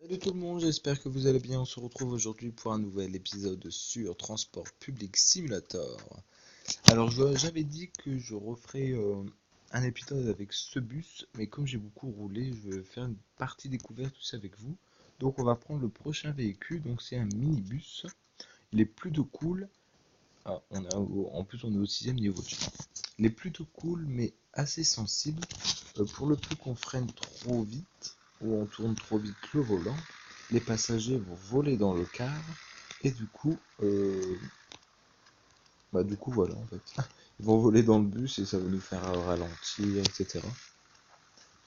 Salut tout le monde, j'espère que vous allez bien. On se retrouve aujourd'hui pour un nouvel épisode sur Transport Public Simulator. Alors j'avais dit que je referais un épisode avec ce bus, mais comme j'ai beaucoup roulé, je vais faire une partie découverte aussi avec vous. Donc on va prendre le prochain véhicule, donc c'est un minibus. Il est plutôt cool. Ah, en plus on est au 6ème niveau de champ. Il est plutôt cool mais assez sensible. Pour le peu qu'on freine trop vite ou on tourne trop vite le volant, les passagers vont voler dans le car et du coup voilà en fait. Ils vont voler dans le bus et ça va nous faire ralentir, etc.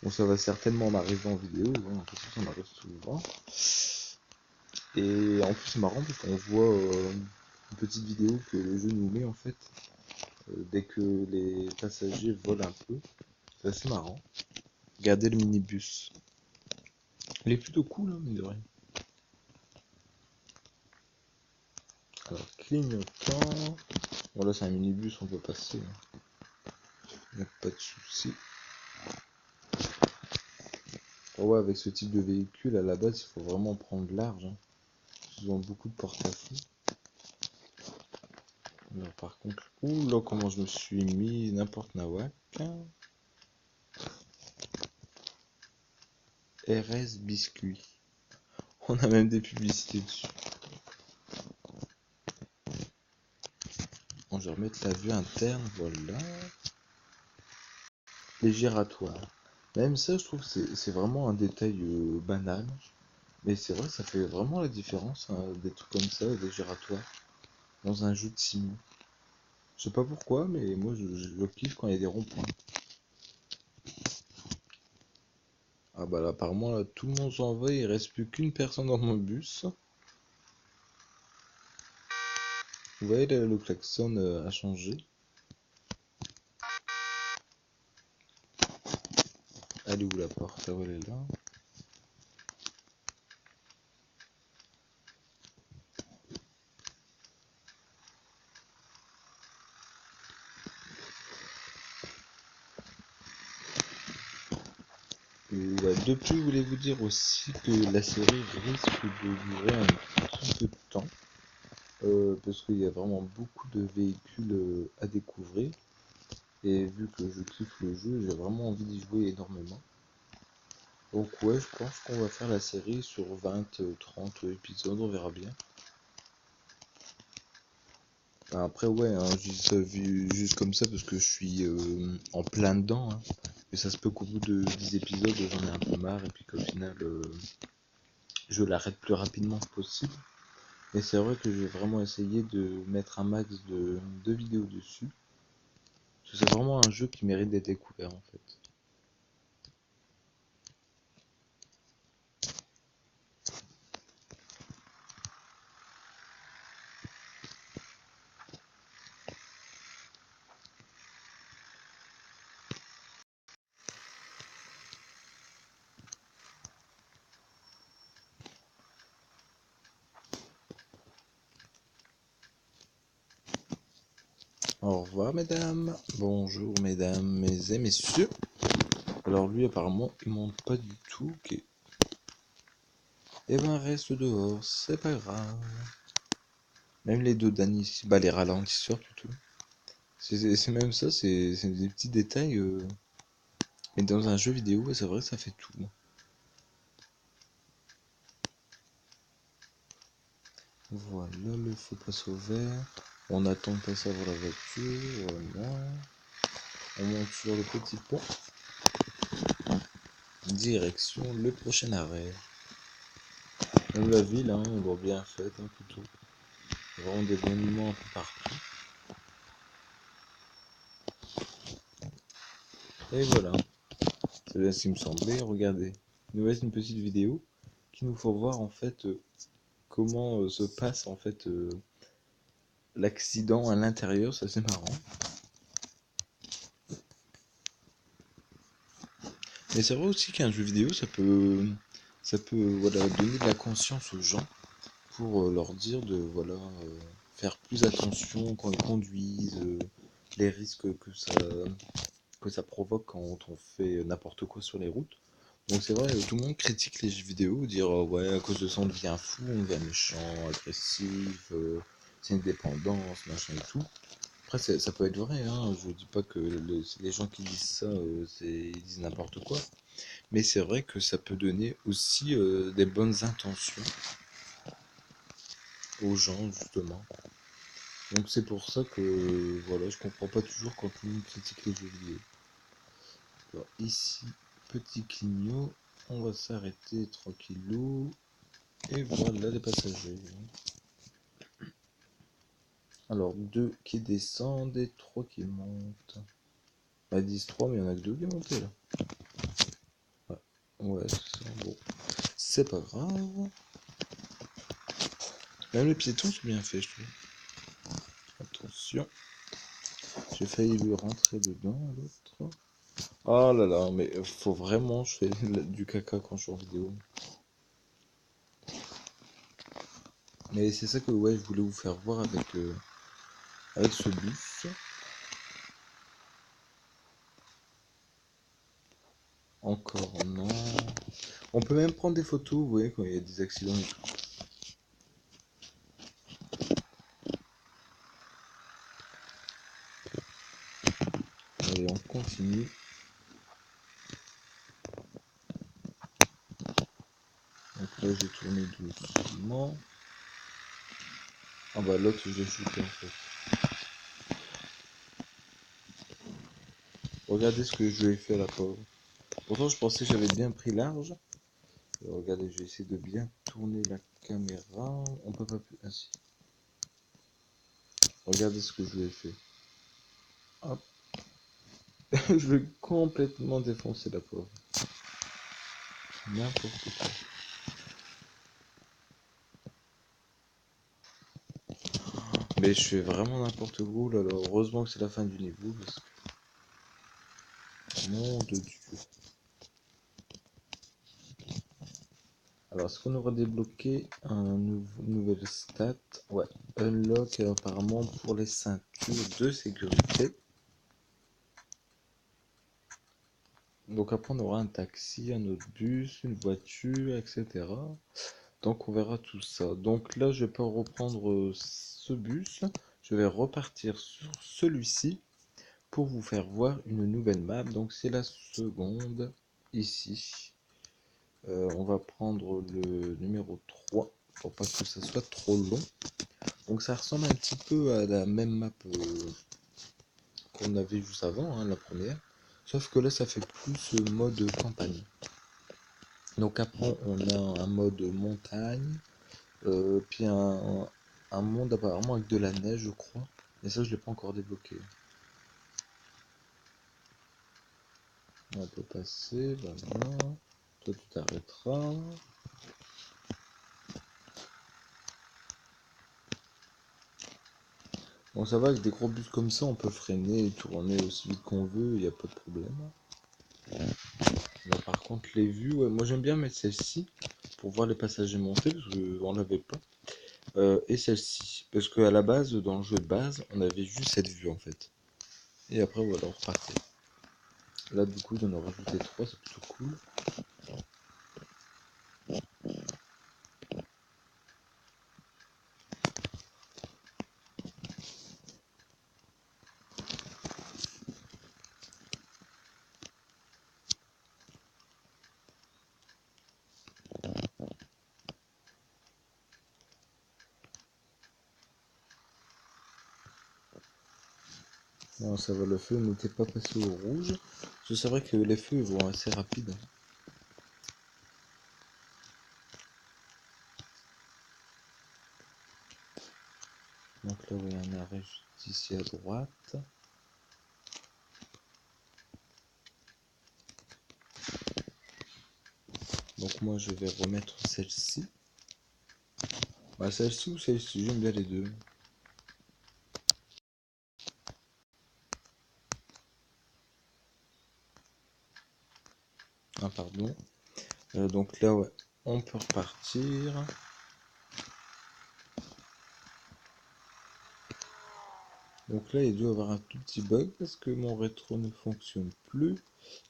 Bon, ça va certainement m'arriver en vidéo, hein, parce que ça m'arrive souvent. Et en plus c'est marrant parce qu'on voit une petite vidéo que le jeu nous met en fait dès que les passagers volent un peu. C'est assez marrant. Regardez le minibus. Il est plutôt cool, hein, mine de rien. Alors, clignotant. Bon, là, c'est un minibus, on peut passer, hein. Y a pas de souci. Oh, ouais, avec ce type de véhicule, à la base, il faut vraiment prendre large, hein. Ils ont beaucoup de porte-à-faux. Alors, par contre, ouh là, comment je me suis mis n'importe nawak. RS Biscuit. On a même des publicités dessus. Bon, je vais remettre la vue interne, voilà. Les giratoires. Même ça, je trouve que c'est vraiment un détail banal. Mais c'est vrai que ça fait vraiment la différence, hein, des trucs comme ça, des giratoires, dans un jeu de sim. Je sais pas pourquoi, mais moi je kiffe quand il y a des ronds-points. Ah bah là, apparemment, là, tout le monde s'en va, il reste plus qu'une personne dans mon bus. Vous voyez, là, le klaxon a changé. Elle est où la porte? Ah ouais, elle est là. Ouais, de plus, je voulais vous dire aussi que la série risque de durer un petit peu de temps. Parce qu'il y a vraiment beaucoup de véhicules à découvrir. Et vu que je kiffe le jeu, j'ai vraiment envie d'y jouer énormément. Donc ouais, je pense qu'on va faire la série sur 20-30 épisodes, on verra bien. Après ouais, hein, je dis ça vu juste comme ça parce que je suis en plein dedans, hein. Et ça se peut qu'au bout de 10 épisodes, j'en ai un peu marre et puis qu'au final, je l'arrête plus rapidement possible. Mais c'est vrai que je vais vraiment essayer de mettre un max de vidéos dessus. Parce que c'est vraiment un jeu qui mérite d'être découvert en fait. Au revoir mesdames, bonjour mesdames et messieurs. Alors lui apparemment il monte pas du tout, ok. Eh ben reste dehors, c'est pas grave. Même les deux derniers ici, bah les ralentisseurs plutôt. C'est même ça, c'est des petits détails. Mais dans un jeu vidéo, c'est vrai que ça fait tout. Voilà, le feu passe au vert. On attend de passer avant la voiture, voilà. On monte sur le petit pont. Direction le prochain arrêt. Même la ville, hein, on voit bien faite, hein, plutôt. Vraiment des monuments un peu partout. Et voilà, c'est bien ce qui me semblait. Regardez, il nous reste une petite vidéo qui nous faut voir en fait comment se passe en fait l'accident à l'intérieur, ça c'est marrant. Mais c'est vrai aussi qu'un jeu vidéo, ça peut voilà, donner de la conscience aux gens pour leur dire de voilà, faire plus attention quand ils conduisent, les risques que ça provoque quand on fait n'importe quoi sur les routes. Donc c'est vrai, tout le monde critique les jeux vidéo, dire ouais, à cause de ça on devient fou, on devient méchant, agressif, c'est une dépendance, machin et tout. Après, ça peut être vrai, hein. Je dis pas que les gens qui disent ça, ils disent n'importe quoi. Mais c'est vrai que ça peut donner aussi des bonnes intentions aux gens, justement. Donc c'est pour ça que, voilà, je comprends pas toujours quand tout le monde critique les jeux vidéo. Alors ici, petit clignot, on va s'arrêter tranquillou. Et voilà les passagers. Alors, deux qui descendent et trois qui montent. Bah, 10-3, mais il y en a que deux qui montent là. Ouais, ouais c'est ça. Bon, c'est pas grave. Même les piétons sont bien faits, je trouve. Attention. J'ai failli lui rentrer dedans, l'autre. Oh là là, mais faut vraiment, je fais du caca quand je suis en vidéo. Mais c'est ça que ouais, je voulais vous faire voir avec ce bus. Encore non. On peut même prendre des photos, vous voyez, quand il y a des accidents et tout. Allez, on continue. Donc là, j'ai tourné doucement. Ah bah l'autre, je l'ai shooté en fait. Regardez ce que je lui ai fait à la pauvre. Pourtant, je pensais que j'avais bien pris large. Regardez, je vais essayer de bien tourner la caméra. On peut pas plus. Ah si. Regardez ce que je lui ai fait. Hop. Je vais complètement défoncer la pauvre. N'importe quoi. Mais je fais vraiment n'importe quoi là. Heureusement que c'est la fin du niveau parce que. Nom de Dieu. Alors, est-ce qu'on aura débloqué nouvelle stat? Ouais. Unlock apparemment pour les ceintures de sécurité. Donc après on aura un taxi, un autre bus, une voiture, etc. Donc on verra tout ça. Donc là je vais pas reprendre ce bus. Je vais repartir sur celui-ci pour vous faire voir une nouvelle map. Donc c'est la seconde ici. On va prendre le numéro 3 pour pas que ça soit trop long. Donc ça ressemble un petit peu à la même map qu'on avait juste avant, hein, la première. Sauf que là ça fait plus mode campagne. Donc après on a un mode montagne, puis un monde apparemment avec de la neige je crois. Et ça je l'ai pas encore débloqué. On peut passer, voilà. Toi tu t'arrêteras. Bon ça va, avec des gros bus comme ça on peut freiner et tourner aussi vite qu'on veut, il n'y a pas de problème. Là par contre les vues, ouais, moi j'aime bien mettre celle-ci pour voir les passagers monter parce qu'on l'avait pas. Et celle-ci. Parce qu'à la base, dans le jeu de base, on avait juste cette vue en fait. Et après voilà, on repartait. Là du coup, ils en ont rajouté 3, c'est plutôt cool. Non, ça va, le feu n'était pas passé au rouge. C'est vrai que les feux ils vont assez rapide. Donc là, oui, un arrêt juste ici à droite. Donc moi, je vais remettre celle-ci. Bah, celle-ci ou celle-ci, j'aime bien les deux. Ah, pardon. Donc là, ouais, on peut repartir. Donc là, il doit y avoir un tout petit bug parce que mon rétro ne fonctionne plus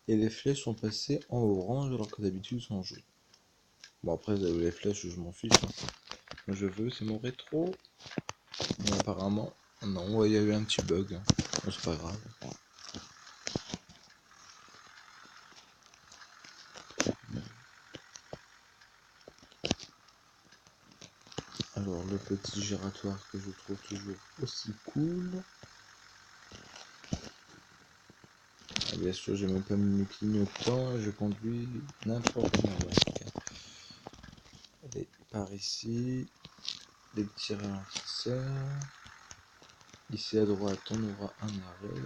et les flèches sont passées en orange alors que d'habitude sont en jaune. Bon, après, les flèches, je m'en fiche, hein. Moi, je veux, c'est mon rétro. Mais apparemment, non, ouais, il y a eu un petit bug, hein. Bon, c'est pas grave. Alors, le petit giratoire que je trouve toujours aussi cool. Ah, bien sûr, j'ai même pas mis mes clignotants, je conduis n'importe comment. Allez, par ici, des petits ralentisseurs. Ici à droite, on aura un arrêt.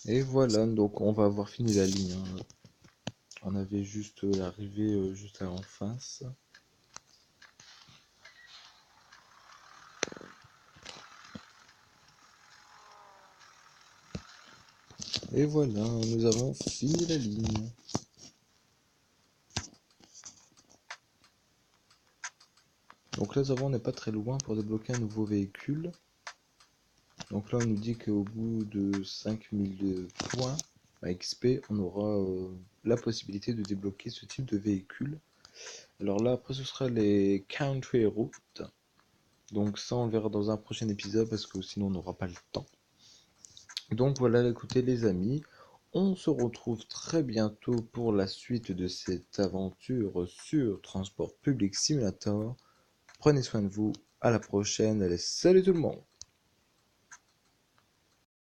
Et voilà, donc on va avoir fini la ligne, hein. On avait juste l'arrivée juste en face. Et voilà, nous avons fini la ligne. Donc là, on n'est pas très loin pour débloquer un nouveau véhicule. Donc là, on nous dit qu'au bout de 5000 points XP, on aura la possibilité de débloquer ce type de véhicule. Alors là, après, ce sera les country routes. Donc ça, on le verra dans un prochain épisode parce que sinon, on n'aura pas le temps. Donc voilà, écoutez les amis, on se retrouve très bientôt pour la suite de cette aventure sur Transport Public Simulator. Prenez soin de vous, à la prochaine, allez, salut tout le monde!